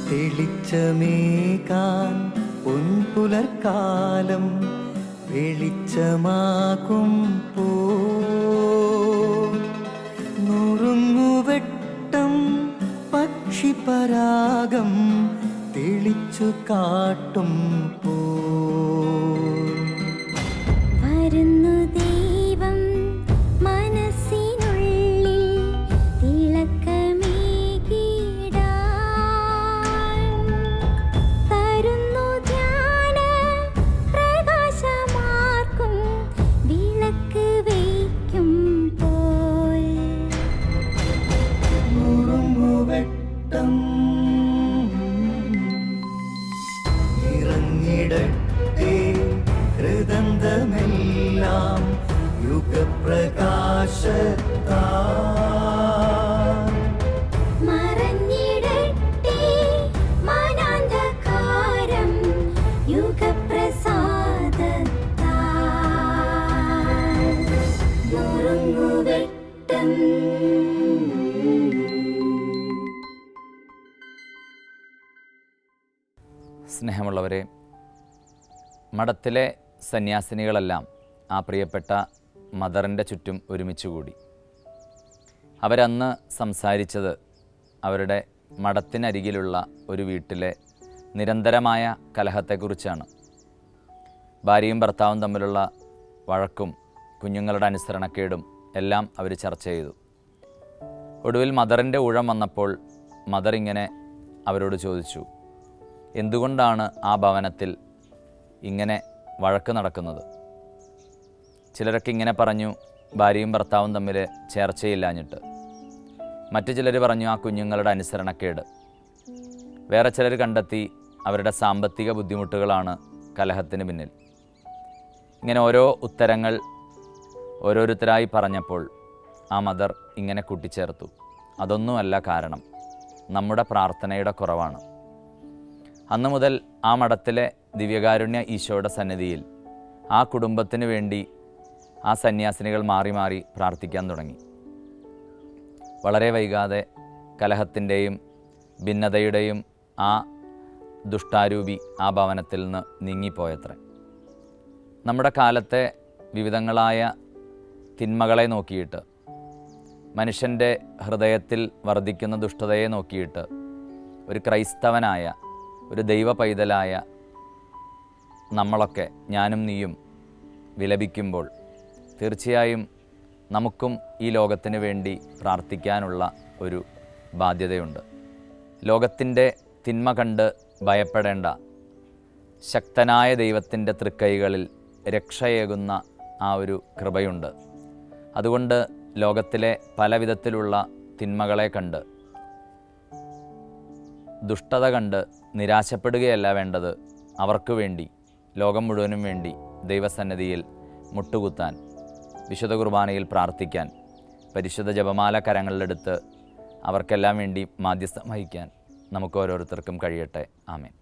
തെളിച്ചമേകാൻ പൊൻപുലർക്കാലം വെളിച്ചമാകും നുറുങ്ങുവെട്ടം പക്ഷിപരാഗം തെളിച്ചു കാട്ടും വരുന്നു ദൈവം മനസ്സിനുള്ളിൽ തിളക്കമേകിടാൻ തരുന്നു ധ്യാന പ്രകാശമാർക്കും വിളക്ക് വയ്ക്കുമ്പോൾ നുറുങ്ങുവെട്ടം ഇറങ്ങിടട്ടെ ഹൃദന്തമെല്ലാം യുഗപ്രകാശത്താൽ മറഞ്ഞിടട്ടെ മാനാന്ധകാരം യുഗപ്രസാദത്താൽ നുറുങ്ങുവെട്ടം. സ്നേഹമുള്ളവരെ, മഠത്തിലെ സന്യാസിനികളെല്ലാം ആ പ്രിയപ്പെട്ട മദറിൻ്റെ ചുറ്റും ഒരുമിച്ചുകൂടി. അവരന്ന് സംസാരിച്ചത് അവരുടെ മഠത്തിനരികിലുള്ള ഒരു വീട്ടിലെ നിരന്തരമായ കലഹത്തെക്കുറിച്ചാണ്. ഭാര്യയും ഭർത്താവും തമ്മിലുള്ള വഴക്കും കുഞ്ഞുങ്ങളുടെ അനുസരണക്കേടും എല്ലാം അവർ ചർച്ച ചെയ്തു. ഒടുവിൽ മദറിൻ്റെ ഊഴം വന്നപ്പോൾ മദർ ഇങ്ങനെ അവരോട് ചോദിച്ചു, എന്തുകൊണ്ടാണ് ആ ഭവനത്തിൽ ഇങ്ങനെ വഴക്ക് നടക്കുന്നത്? ചിലരൊക്കെ ഇങ്ങനെ പറഞ്ഞു, ഭാര്യയും ഭർത്താവും തമ്മിൽ ചേർച്ചയില്ലാഞ്ഞിട്ട്. മറ്റു ചിലർ പറഞ്ഞു, ആ കുഞ്ഞുങ്ങളുടെ അനുസരണക്കേട്. വേറെ ചിലർ കണ്ടെത്തി അവരുടെ സാമ്പത്തിക ബുദ്ധിമുട്ടുകളാണ് കലഹത്തിന് പിന്നിൽ. ഇങ്ങനെ ഓരോ ഉത്തരങ്ങൾ ഓരോരുത്തരായി പറഞ്ഞപ്പോൾ ആ മദർ ഇങ്ങനെ കൂട്ടിച്ചേർത്തു, അതൊന്നുമല്ല കാരണം, നമ്മുടെ പ്രാർത്ഥനയുടെ കുറവാണ്. അന്നു മുതൽ ആ മഠത്തിലെ ദിവ്യകാരുണ്യ ഈശോയുടെ സന്നിധിയിൽ ആ കുടുംബത്തിന് വേണ്ടി ആ സന്യാസിനികൾ മാറി മാറി പ്രാർത്ഥിക്കാൻ തുടങ്ങി. വളരെ വൈകാതെ കലഹത്തിൻ്റെയും ഭിന്നതയുടെയും ആ ദുഷ്ടാരൂപി ആ ഭവനത്തിൽ നിന്ന് നീങ്ങിപ്പോയത്രേ. നമ്മുടെ കാലത്തെ വിവിധങ്ങളായ തിന്മകളെ നോക്കിയിട്ട്, മനുഷ്യൻ്റെ ഹൃദയത്തിൽ വർദ്ധിക്കുന്ന ദുഷ്ടതയെ നോക്കിയിട്ട് ഒരു ക്രൈസ്തവനായ, ഒരു ദൈവ പൈതലായ നമ്മളൊക്കെ, ഞാനും നീയും വിലപിക്കുമ്പോൾ തീർച്ചയായും നമുക്കും ഈ ലോകത്തിന് വേണ്ടി പ്രാർത്ഥിക്കാനുള്ള ഒരു ബാധ്യതയുണ്ട്. ലോകത്തിൻ്റെ തിന്മ കണ്ട് ഭയപ്പെടേണ്ട, ശക്തനായ ദൈവത്തിൻ്റെ തൃക്കൈകളിൽ രക്ഷയേകുന്ന ആ ഒരു കൃപയുണ്ട്. അതുകൊണ്ട് ലോകത്തിലെ പല വിധത്തിലുള്ള തിന്മകളെ കണ്ട്, ദുഷ്ടത കണ്ട് നിരാശപ്പെടുകയല്ല വേണ്ടത്. അവർക്ക് വേണ്ടി, ലോകം മുഴുവനും വേണ്ടി ദൈവസന്നിധിയിൽ മുട്ടുകുത്താൻ, വിശുദ്ധ കുർബാനയിൽ പ്രാർത്ഥിക്കാൻ, പരിശുദ്ധ ജപമാല കരങ്ങളിലെടുത്ത് അവർക്കെല്ലാം വേണ്ടി മാധ്യസ്ഥം വഹിക്കാൻ നമുക്ക് ഓരോരുത്തർക്കും കഴിയട്ടെ. ആമേൻ.